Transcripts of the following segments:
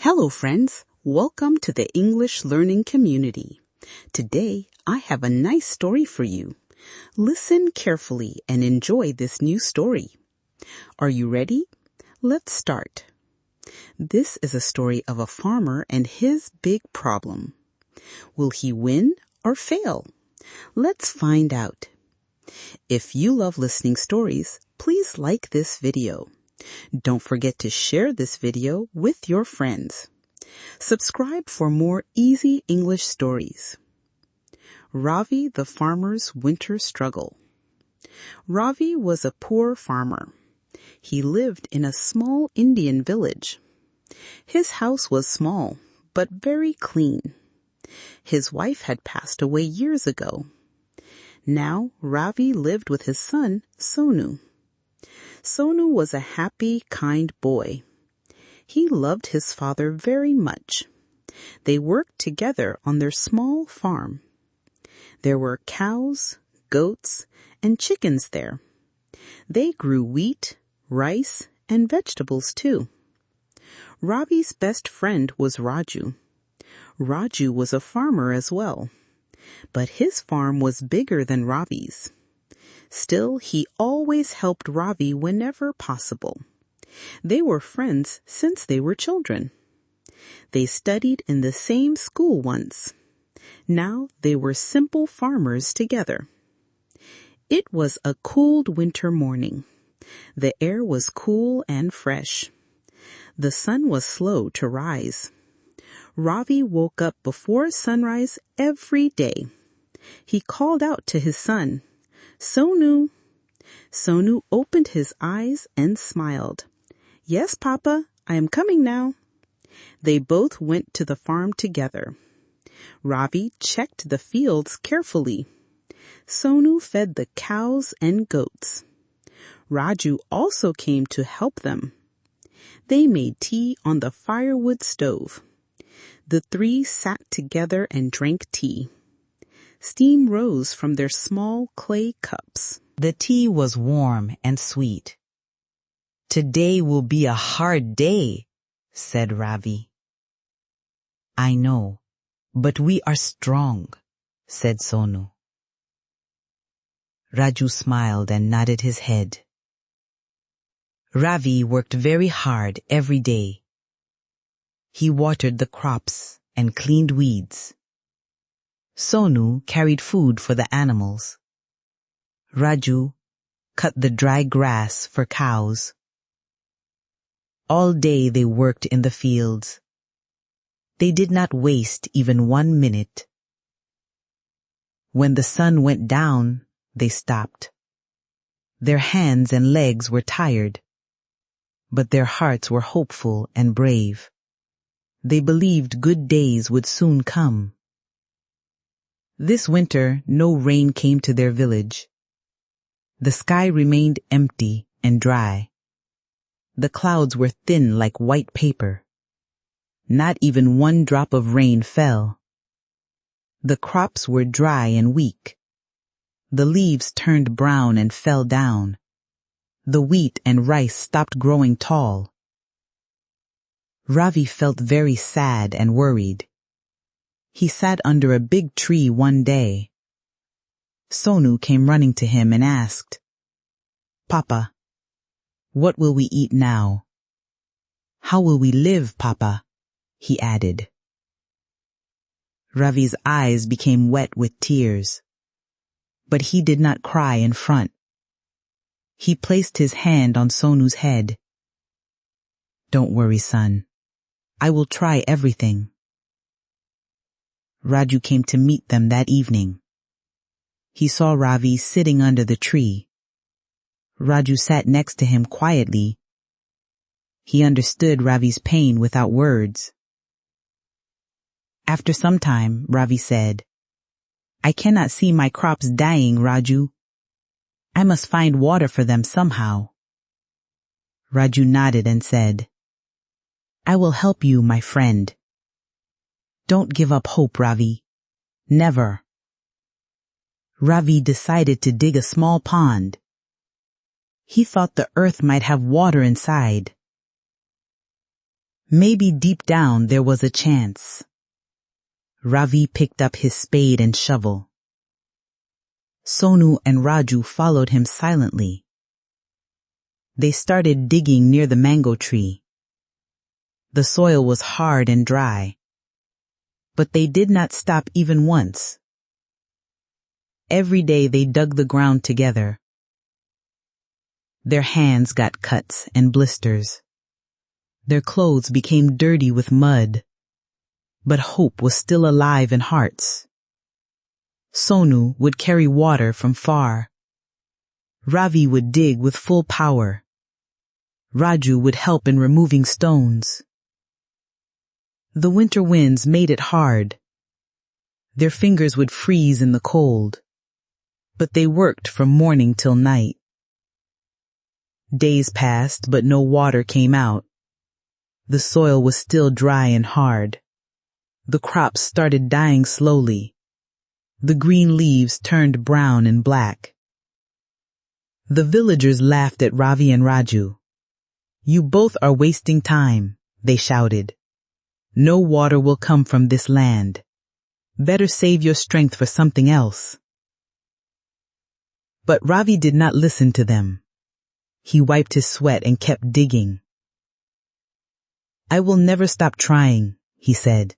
Hello, friends. Welcome to the English Learning Community. Today, I have a nice story for you. Listen carefully and enjoy this new story. Are you ready? Let's start. This is a story of a farmer and his big problem. Will he win or fail? Let's find out. If you love listening stories, please like this video. Don't forget to share this video with your friends. Subscribe for more easy English stories. Ravi the Farmer's Winter Struggle. Ravi was a poor farmer. He lived in a small Indian village. His house was small, but very clean. His wife had passed away years ago. Now Ravi lived with his son, Sonu. Sonu was a happy, kind boy. He loved his father very much. They worked together on their small farm. There were cows, goats, and chickens there. They grew wheat, rice, and vegetables too. Ravi's best friend was Raju. Raju was a farmer as well, but his farm was bigger than Ravi's. Still, he always helped Ravi whenever possible. They were friends since they were children. They studied in the same school once. Now they were simple farmers together. It was a cold winter morning. The air was cool and fresh. The sun was slow to rise. Ravi woke up before sunrise every day. He called out to his son, "Sonu." Sonu opened his eyes and smiled. "Yes, Papa, I am coming now." They both went to the farm together. Ravi checked the fields carefully. Sonu fed the cows and goats. Raju also came to help them. They made tea on the firewood stove. The three sat together and drank tea. Steam rose from their small clay cups. The tea was warm and sweet. "Today will be a hard day," said Ravi. "I know, but we are strong," said Sonu. Raju smiled and nodded his head. Ravi worked very hard every day. He watered the crops and cleaned weeds. Sonu carried food for the animals. Raju cut the dry grass for cows. All day they worked in the fields. They did not waste even 1 minute. When the sun went down, they stopped. Their hands and legs were tired, but their hearts were hopeful and brave. They believed good days would soon come. This winter, no rain came to their village. The sky remained empty and dry. The clouds were thin like white paper. Not even one drop of rain fell. The crops were dry and weak. The leaves turned brown and fell down. The wheat and rice stopped growing tall. Ravi felt very sad and worried. He sat under a big tree one day. Sonu came running to him and asked, "Papa, what will we eat now?" "How will we live, Papa?" he added. Ravi's eyes became wet with tears, but he did not cry in front. He placed his hand on Sonu's head. "Don't worry, son. I will try everything." Raju came to meet them that evening. He saw Ravi sitting under the tree. Raju sat next to him quietly. He understood Ravi's pain without words. After some time, Ravi said, "I cannot see my crops dying, Raju. I must find water for them somehow." Raju nodded and said, "I will help you, my friend. Don't give up hope, Ravi. Never." Ravi decided to dig a small pond. He thought the earth might have water inside. Maybe deep down there was a chance. Ravi picked up his spade and shovel. Sonu and Raju followed him silently. They started digging near the mango tree. The soil was hard and dry, but they did not stop even once. Every day they dug the ground together. Their hands got cuts and blisters. Their clothes became dirty with mud, but hope was still alive in hearts. Sonu would carry water from far. Ravi would dig with full power. Raju would help in removing stones. The winter winds made it hard. Their fingers would freeze in the cold, but they worked from morning till night. Days passed, but no water came out. The soil was still dry and hard. The crops started dying slowly. The green leaves turned brown and black. The villagers laughed at Ravi and Raju. "You both are wasting time," they shouted. "No water will come from this land. Better save your strength for something else." But Ravi did not listen to them. He wiped his sweat and kept digging. "I will never stop trying," he said.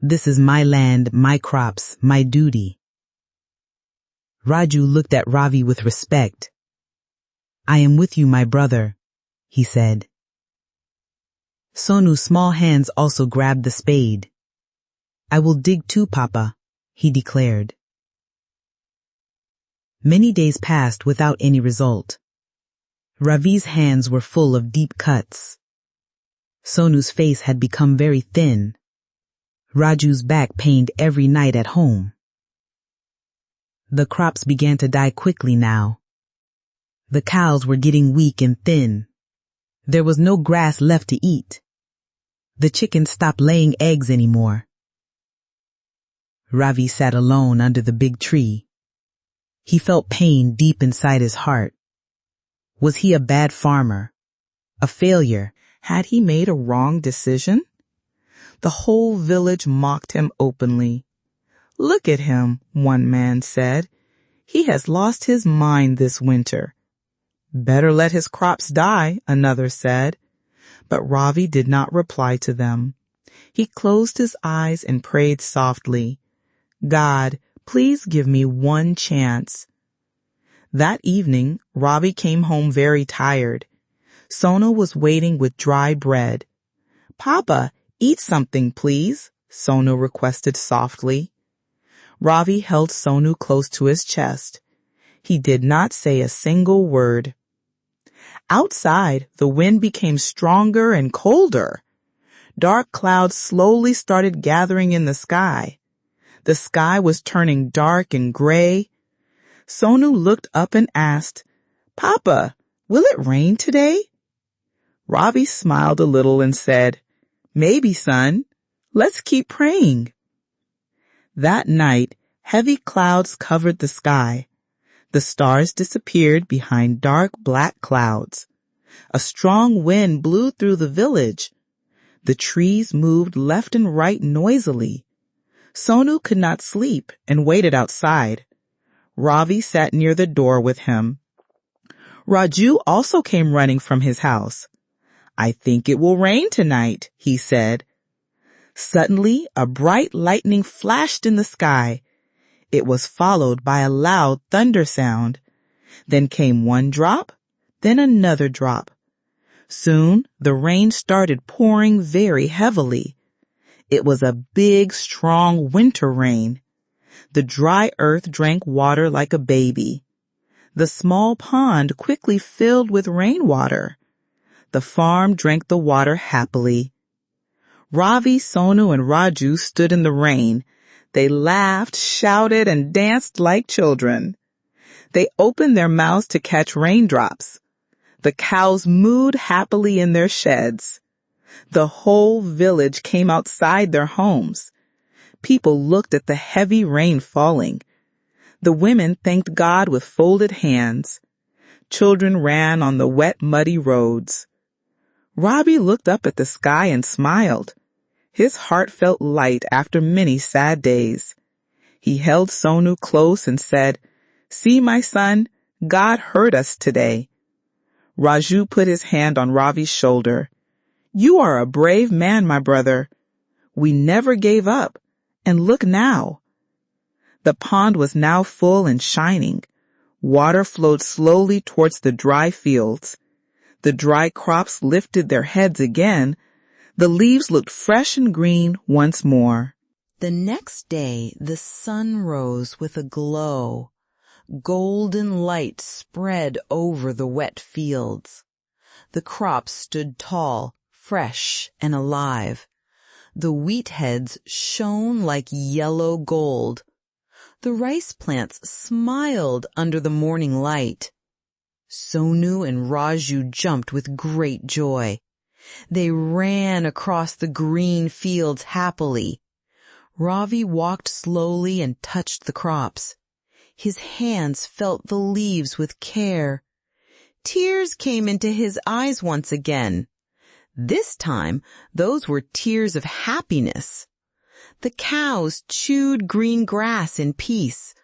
"This is my land, my crops, my duty." Raju looked at Ravi with respect. "I am with you, my brother," he said. Sonu's small hands also grabbed the spade. "I will dig too, Papa," he declared. Many days passed without any result. Ravi's hands were full of deep cuts. Sonu's face had become very thin. Raju's back pained every night at home. The crops began to die quickly now. The cows were getting weak and thin. There was no grass left to eat. The chickens stopped laying eggs anymore. Ravi sat alone under the big tree. He felt pain deep inside his heart. Was he a bad farmer? A failure? Had he made a wrong decision? The whole village mocked him openly. "Look at him," one man said. "He has lost his mind this winter." "Better let his crops die," another said. But Ravi did not reply to them. He closed his eyes and prayed softly. "God, please give me one chance." That evening, Ravi came home very tired. Sonu was waiting with dry bread. "Papa, eat something, please," Sonu requested softly. Ravi held Sonu close to his chest. He did not say a single word. Outside, the wind became stronger and colder. Dark clouds slowly started gathering in the sky. The sky was turning dark and gray. Sonu looked up and asked, "Papa, will it rain today?" Ravi smiled a little and said, "Maybe, son. Let's keep praying." That night, heavy clouds covered the sky. The stars disappeared behind dark black clouds. A strong wind blew through the village. The trees moved left and right noisily. Sonu could not sleep and waited outside. Ravi sat near the door with him. Raju also came running from his house. "I think it will rain tonight," he said. Suddenly, a bright lightning flashed in the sky. It was followed by a loud thunder sound. Then came one drop, then another drop. Soon, the rain started pouring very heavily. It was a big, strong winter rain. The dry earth drank water like a baby. The small pond quickly filled with rainwater. The farm drank the water happily. Ravi, Sonu, and Raju stood in the rain. They laughed, shouted, and danced like children. They opened their mouths to catch raindrops. The cows mooed happily in their sheds. The whole village came outside their homes. People looked at the heavy rain falling. The women thanked God with folded hands. Children ran on the wet, muddy roads. Robbie looked up at the sky and smiled. His heart felt light after many sad days. He held Sonu close and said, "See, my son, God heard us today." Raju put his hand on Ravi's shoulder. "You are a brave man, my brother. We never gave up, and look now." The pond was now full and shining. Water flowed slowly towards the dry fields. The dry crops lifted their heads again. The leaves looked fresh and green once more. The next day the sun rose with a glow. Golden light spread over the wet fields. The crops stood tall, fresh, and alive. The wheat heads shone like yellow gold. The rice plants smiled under the morning light. Sonu and Raju jumped with great joy. They ran across the green fields happily. Ravi walked slowly and touched the crops. His hands felt the leaves with care. Tears came into his eyes once again. This time, those were tears of happiness. The cows chewed green grass in peace.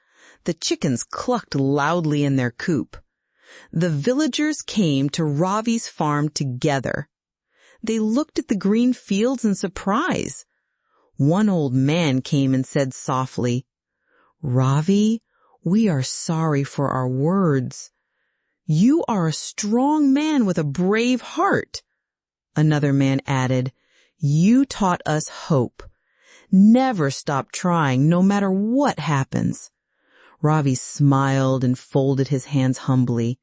The chickens clucked loudly in their coop. The villagers came to Ravi's farm together. They looked at the green fields in surprise. One old man came and said softly, "Ravi, we are sorry for our words. You are a strong man with a brave heart." Another man added, "You taught us hope. Never stop trying, no matter what happens." Ravi smiled and folded his hands humbly.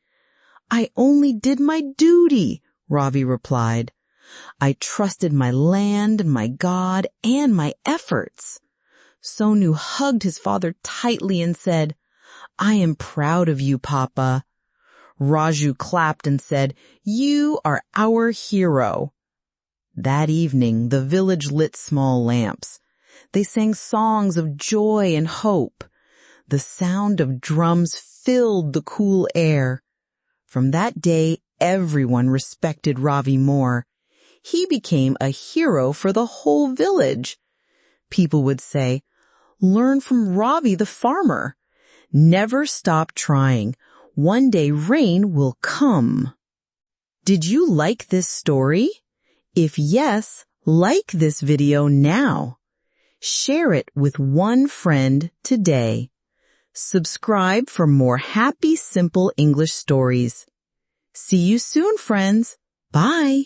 "I only did my duty," Ravi replied. "I trusted my land and my God and my efforts." Sonu hugged his father tightly and said, "I am proud of you, Papa." Raju clapped and said, "You are our hero." That evening, the village lit small lamps. They sang songs of joy and hope. The sound of drums filled the cool air. From that day, everyone respected Ravi more. He became a hero for the whole village. People would say, "Learn from Ravi the farmer. Never stop trying. One day rain will come." Did you like this story? If yes, like this video now. Share it with one friend today. Subscribe for more happy, simple English stories. See you soon, friends. Bye.